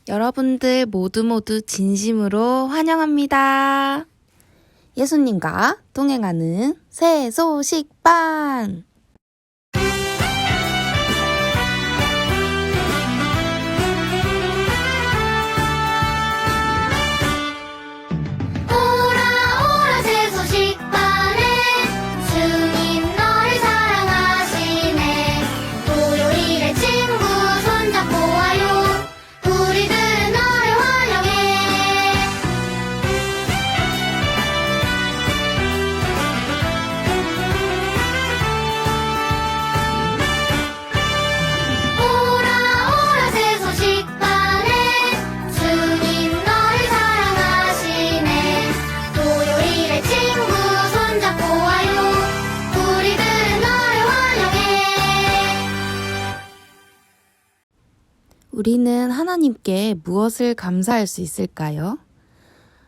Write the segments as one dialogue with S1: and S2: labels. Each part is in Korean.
S1: 여러분들 모두 진심으로 환영합니다. 예수님과 동행하는 새 소식방.
S2: 오라 새 소식방에 주님 너를 사랑하시네. 토요일에 친구 손잡고 와요. 우리들은 너를 환영해. 오라 새 소식방에 주님 너를 사랑하시네. 토요일에 친구 손잡고 와요. 우리들은 너를 환영해.
S1: 우리는 하나님께 무엇을 감사할 수 있을까요?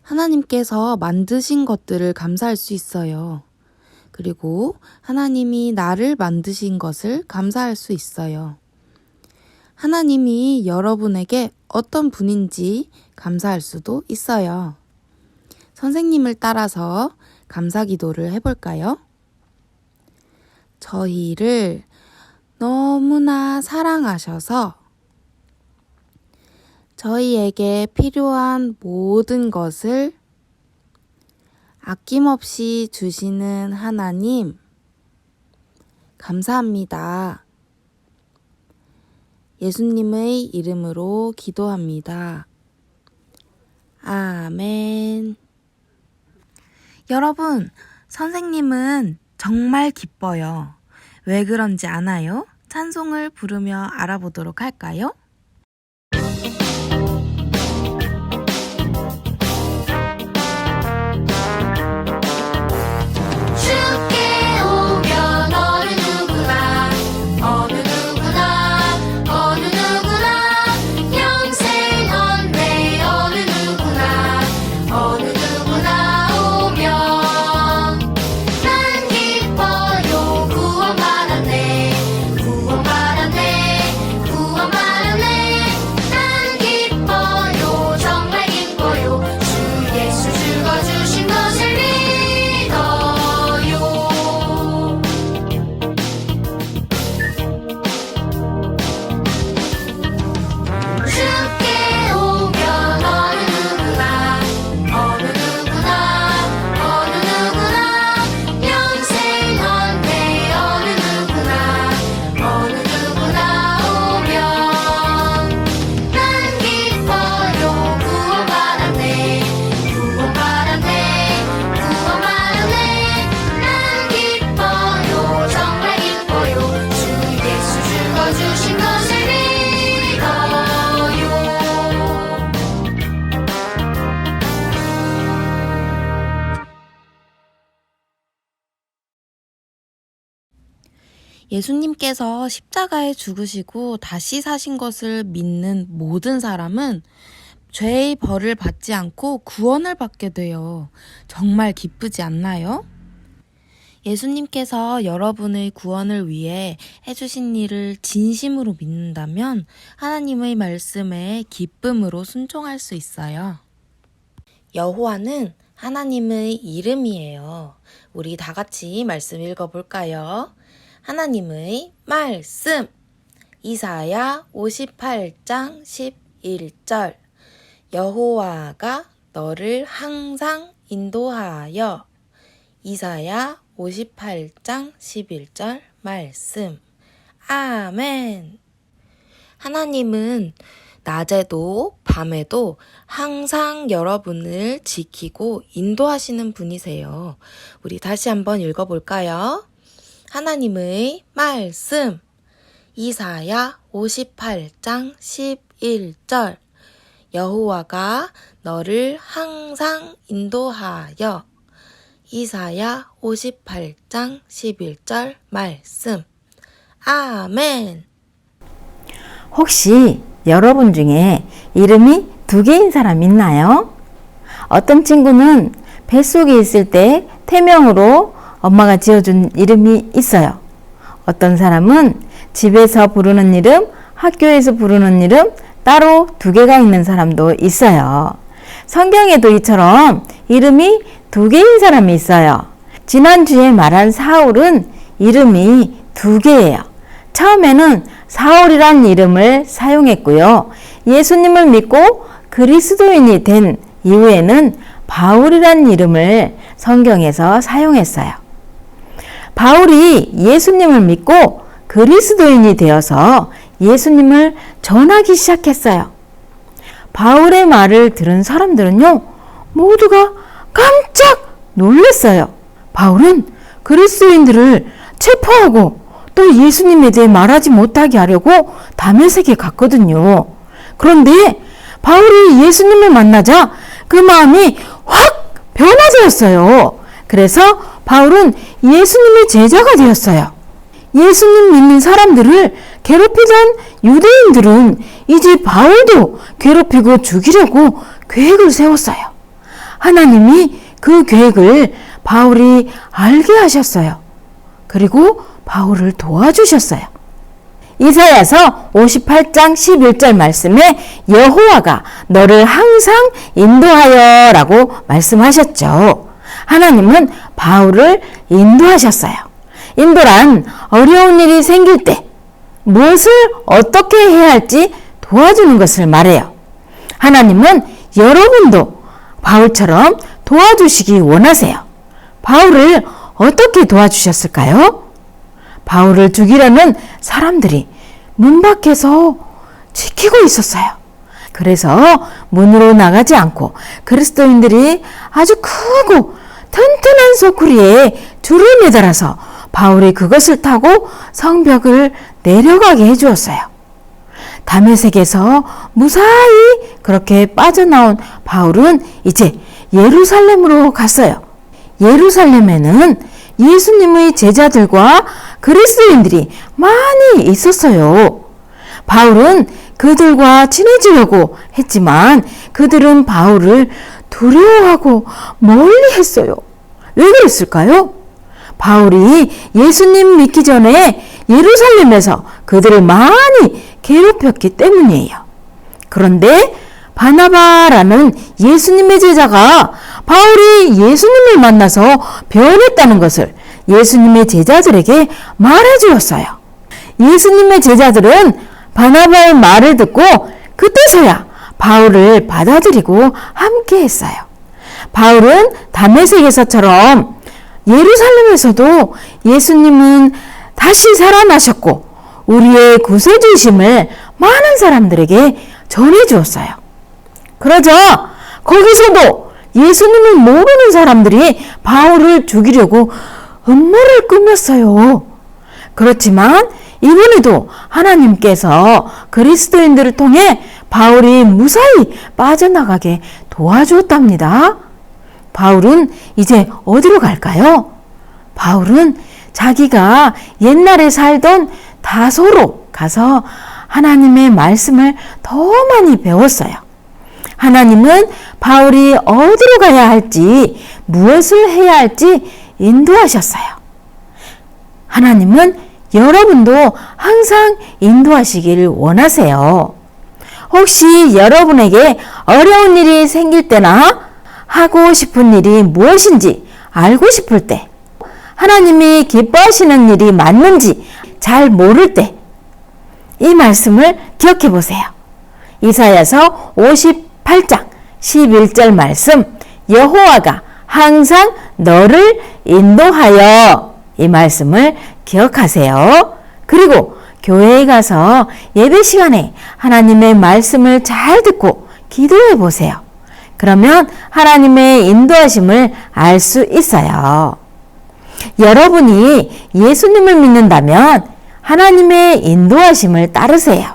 S1: 하나님께서 만드신 것들을 감사할 수 있어요. 그리고 하나님이 나를 만드신 것을 감사할 수 있어요. 하나님이 여러분에게 어떤 분인지 감사할 수도 있어요. 선생님을 따라서 감사 기도를 해볼까요? 저희를 너무나 사랑하셔서 저희에게 필요한 모든 것을 아낌없이 주시는 하나님, 감사합니다. 예수님의 이름으로 기도합니다. 아멘. 여러분, 선생님은 정말 기뻐요. 왜 그런지 아나요? 찬송을 부르며 알아보도록 할까요?
S2: 주께 오면 어느 누구나 평생 언제 어느 누구나 오면 난 기뻐요. 구원받았네 난 기뻐요. 정말 기뻐요. 주 예수 죽어주신 것을 믿어요. 주께 오면 어느 누구나 평생 언제 어느 누구나 오면 난 기뻐요. 구원받았네 난 기뻐요. 정말 기뻐요. 주 예수 죽어주신 것을 믿어요.
S1: 예수님께서 십자가에 죽으시고 다시 사신 것을 믿는 모든 사람은 죄의 벌을 받지 않고 구원을 받게 돼요. 정말 기쁘지 않나요? 예수님께서 여러분의 구원을 위해 해주신 일을 진심으로 믿는다면 하나님의 말씀에 기쁨으로 순종할 수 있어요. 여호와는 하나님의 이름이에요. 우리 다 같이 말씀 읽어볼까요? 하나님의 말씀. 이사야 58장 11절. 여호와가 너를 항상 인도하여. 이사야 58장 11절 말씀. 아멘. 하나님은 낮에도 밤에도 항상 여러분을 지키고 인도하시는 분이세요. 우리 다시 한번 읽어볼까요? 하나님의 말씀. 이사야 58장 11절. 여호와가 너를 항상 인도하여. 이사야 58장 11절 말씀. 아멘.
S3: 혹시 여러분 중에 이름이 두 개인 사람 있나요? 어떤 친구는 뱃속에 있을 때 태명으로 엄마가 지어준 이름이 있어요. 어떤 사람은 집에서 부르는 이름, 학교에서 부르는 이름, 따로 두 개가 있는 사람도 있어요. 성경에도 이처럼 이름이 두 개인 사람이 있어요. 지난주에 말한 사울은 이름이 두 개예요. 처음에는 사울이란 이름을 사용했고요. 예수님을 믿고 그리스도인이 된 이후에는 바울이란 이름을 성경에서 사용했어요. 바울이 예수님을 믿고 그리스도인이 되어서 예수님을 전하기 시작했어요. 바울의 말을 들은 사람들은요, 모두가 깜짝 놀랐어요. 바울은 그리스도인들을 체포하고 또 예수님에 대해 말하지 못하게 하려고 다메섹에 갔거든요. 그런데 바울이 예수님을 만나자 그 마음이 확 변화되었어요. 그래서 바울은 예수님의 제자가 되었어요. 예수님 믿는 사람들을 괴롭히던 유대인들은 이제 바울도 괴롭히고 죽이려고 계획을 세웠어요. 하나님이 그 계획을 바울이 알게 하셨어요. 그리고 바울을 도와주셨어요. 이사야서 58장 11절 말씀에 여호와가 너를 항상 인도하여 라고 말씀하셨죠. 하나님은 바울을 인도하셨어요. 인도란 어려운 일이 생길 때 무엇을 어떻게 해야 할지 도와주는 것을 말해요. 하나님은 여러분도 바울처럼 도와주시기 원하세요. 바울을 어떻게 도와주셨을까요? 바울을 죽이려는 사람들이 문 밖에서 지키고 있었어요. 그래서 문으로 나가지 않고 그리스도인들이 아주 크고 튼튼한 소쿠리에 줄을 매달아서 바울이 그것을 타고 성벽을 내려가게 해주었어요. 다메섹에서 무사히 그렇게 빠져나온 바울은 이제 예루살렘으로 갔어요. 예루살렘에는 예수님의 제자들과 그리스도인들이 많이 있었어요. 바울은 그들과 친해지려고 했지만 그들은 바울을 두려워하고 멀리 했어요. 왜 그랬을까요? 바울이 예수님 믿기 전에 예루살렘에서 그들을 많이 괴롭혔기 때문이에요. 그런데 바나바라는 예수님의 제자가 바울이 예수님을 만나서 변했다는 것을 예수님의 제자들에게 말해 주었어요. 예수님의 제자들은 바나바의 말을 듣고 그때서야 바울을 받아들이고 함께 했어요. 바울은 다메섹에서처럼 예루살렘에서도 예수님은 다시 살아나셨고 우리의 구세주이심을 많은 사람들에게 전해 주었어요. 그러자 거기서도 예수님을 모르는 사람들이 바울을 죽이려고 음모를 꾸몄어요. 그렇지만 이번에도 하나님께서 그리스도인들을 통해 바울이 무사히 빠져나가게 도와주었답니다. 바울은 이제 어디로 갈까요? 바울은 자기가 옛날에 살던 다소로 가서 하나님의 말씀을 더 많이 배웠어요. 하나님은 바울이 어디로 가야 할지, 무엇을 해야 할지 인도하셨어요. 하나님은 여러분도 항상 인도하시기를 원하세요. 혹시 여러분에게 어려운 일이 생길 때나 하고 싶은 일이 무엇인지 알고 싶을 때, 하나님이 기뻐하시는 일이 맞는지 잘 모를 때, 이 말씀을 기억해 보세요. 이사야서 58장 11절 말씀, 여호와가 항상 너를 인도하여, 이 말씀을 기억하세요. 그리고 교회에 가서 예배 시간에 하나님의 말씀을 잘 듣고 기도해 보세요. 그러면 하나님의 인도하심을 알 수 있어요. 여러분이 예수님을 믿는다면 하나님의 인도하심을 따르세요.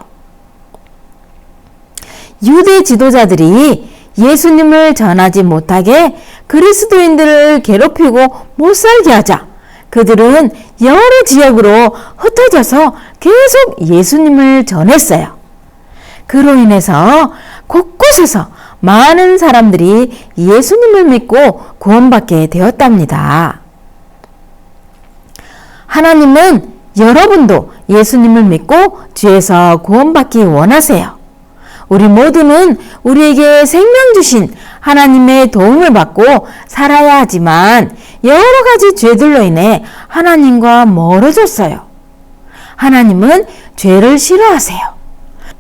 S3: 유대 지도자들이 예수님을 전하지 못하게 그리스도인들을 괴롭히고 못 살게 하자 그들은 여러 지역으로 흩어져서 계속 예수님을 전했어요. 그로 인해서 곳곳에서 많은 사람들이 예수님을 믿고 구원받게 되었답니다. 하나님은 여러분도 예수님을 믿고 주에서 구원받기 원하세요. 우리 모두는 우리에게 생명 주신 하나님의 도움을 받고 살아야 하지만 여러 가지 죄들로 인해 하나님과 멀어졌어요. 하나님은 죄를 싫어하세요.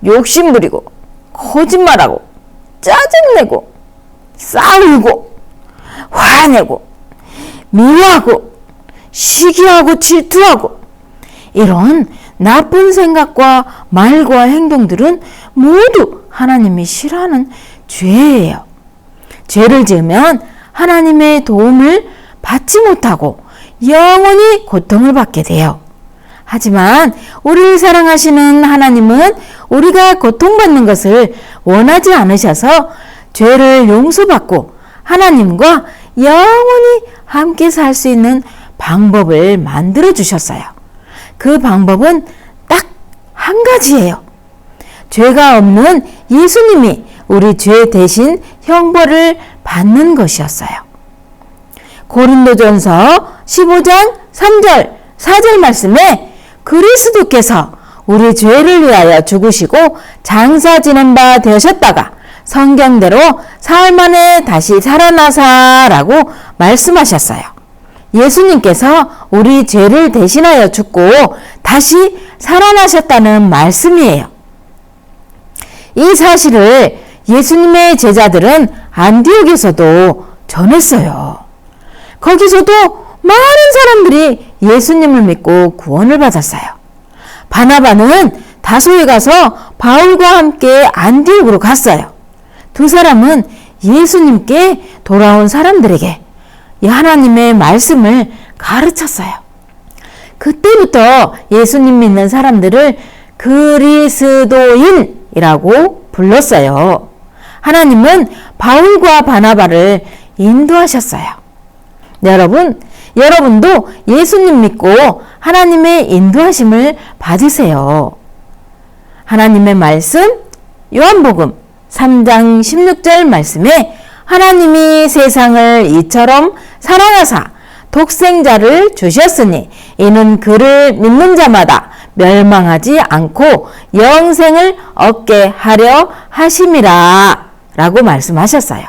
S3: 욕심부리고 거짓말하고 짜증내고 싸우고 화내고 미워하고 시기하고 질투하고 이런 나쁜 생각과 말과 행동들은 모두 하나님이 싫어하는 죄예요. 죄를 지으면 하나님의 도움을 받지 못하고 영원히 고통을 받게 돼요. 하지만 우리를 사랑하시는 하나님은 우리가 고통받는 것을 원하지 않으셔서 죄를 용서받고 하나님과 영원히 함께 살 수 있는 방법을 만들어 주셨어요. 그 방법은 딱 한 가지예요. 죄가 없는 예수님이 우리 죄 대신 형벌을 받는 것이었어요. 고린도전서 15장 3절 4절 말씀에 그리스도께서 우리 죄를 위하여 죽으시고 장사 지낸 바 되셨다가 성경대로 사흘 만에 다시 살아나사라고 말씀하셨어요. 예수님께서 우리 죄를 대신하여 죽고 다시 살아나셨다는 말씀이에요. 이 사실을 예수님의 제자들은 안디옥에서도 전했어요. 거기서도 많은 사람들이 예수님을 믿고 구원을 받았어요. 바나바는 다소에 가서 바울과 함께 안디옥으로 갔어요. 두 사람은 예수님께 돌아온 사람들에게 하나님의 말씀을 가르쳤어요. 그때부터 예수님 믿는 사람들을 그리스도인이라고 불렀어요. 하나님은 바울과 바나바를 인도하셨어요. 여러분도 예수님 믿고 하나님의 인도하심을 받으세요. 하나님의 말씀 요한복음 3장 16절 말씀에 하나님이 세상을 이처럼 사랑하사 독생자를 주셨으니 이는 그를 믿는 자마다 멸망하지 않고 영생을 얻게 하려 하심이라 라고 말씀하셨어요.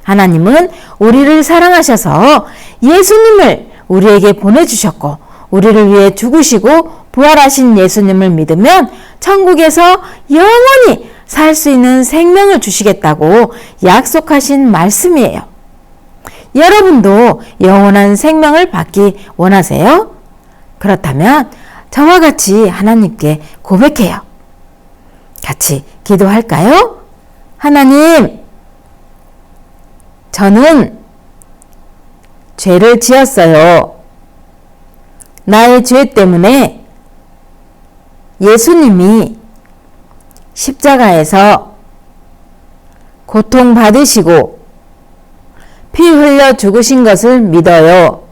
S3: 하나님은 우리를 사랑하셔서 예수님을 우리에게 보내주셨고 우리를 위해 죽으시고 부활하신 예수님을 믿으면 천국에서 영원히 살 수 있는 생명을 주시겠다고 약속하신 말씀이에요. 여러분도 영원한 생명을 받기 원하세요? 그렇다면 저와 같이 하나님께 고백해요. 같이 기도할까요? 하나님, 저는 죄를 지었어요. 나의 죄 때문에 예수님이 십자가에서 고통받으시고 피 흘려 죽으신 것을 믿어요.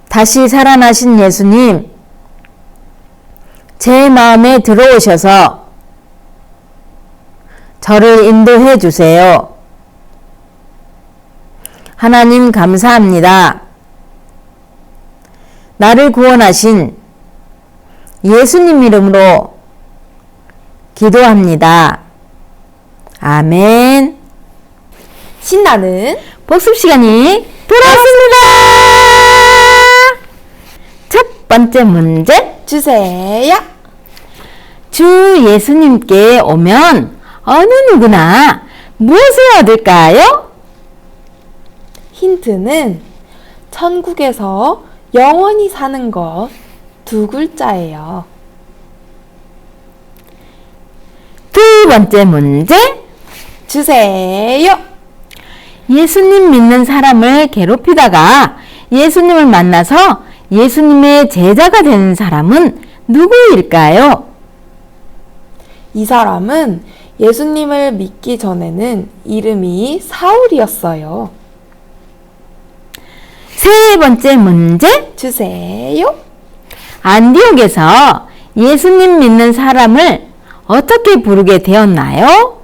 S3: 다시 살아나신 예수님, 제 마음에 들어오셔서 저를 인도해 주세요. 하나님 감사합니다. 나를 구원하신 예수님 이름으로 기도합니다. 아멘.
S1: 신나는
S3: 복습 시간이 돌아왔습니다. 첫 번째 문제
S1: 주세요.
S3: 주 예수님께 오면 어느 누구나 무엇을 얻을까요?
S1: 힌트는 천국에서 영원히 사는 것 두 글자예요.
S3: 두 번째 문제
S1: 주세요.
S3: 예수님 믿는 사람을 괴롭히다가 예수님을 만나서 예수님의 제자가 되는 사람은 누구일까요?
S1: 이 사람은 예수님을 믿기 전에는 이름이 사울이었어요.
S3: 세 번째 문제
S1: 주세요.
S3: 안디옥에서 예수님 믿는 사람을 어떻게 부르게 되었나요?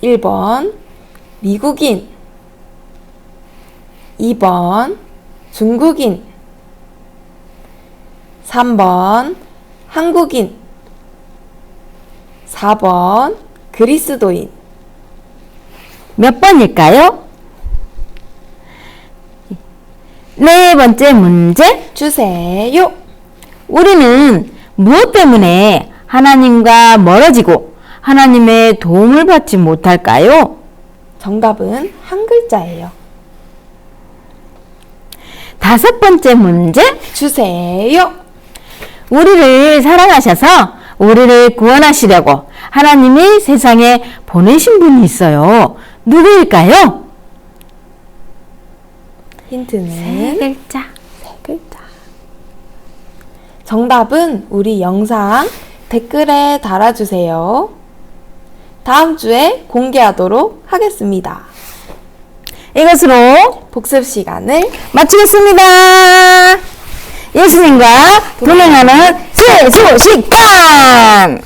S1: 1번 미국인, 2번 중국인, 3번 한국인, 4번 그리스도인.
S3: 몇 번일까요? 네 번째 문제.
S1: 주세요.
S3: 우리는 무엇 때문에 하나님과 멀어지고 하나님의 도움을 받지 못할까요?
S1: 정답은 한 글자예요.
S3: 다섯 번째 문제.
S1: 주세요.
S3: 우리를 사랑하셔서 우리를 구원하시려고 하나님이 세상에 보내신 분이 있어요. 누구일까요?
S1: 힌트는
S3: 글자.
S1: 세 글자. 정답은 우리 영상 댓글에 달아주세요. 다음 주에 공개하도록 하겠습니다.
S3: 이것으로
S1: 복습 시간을
S3: 마치겠습니다. 예수님과 동행하는 세수 시간!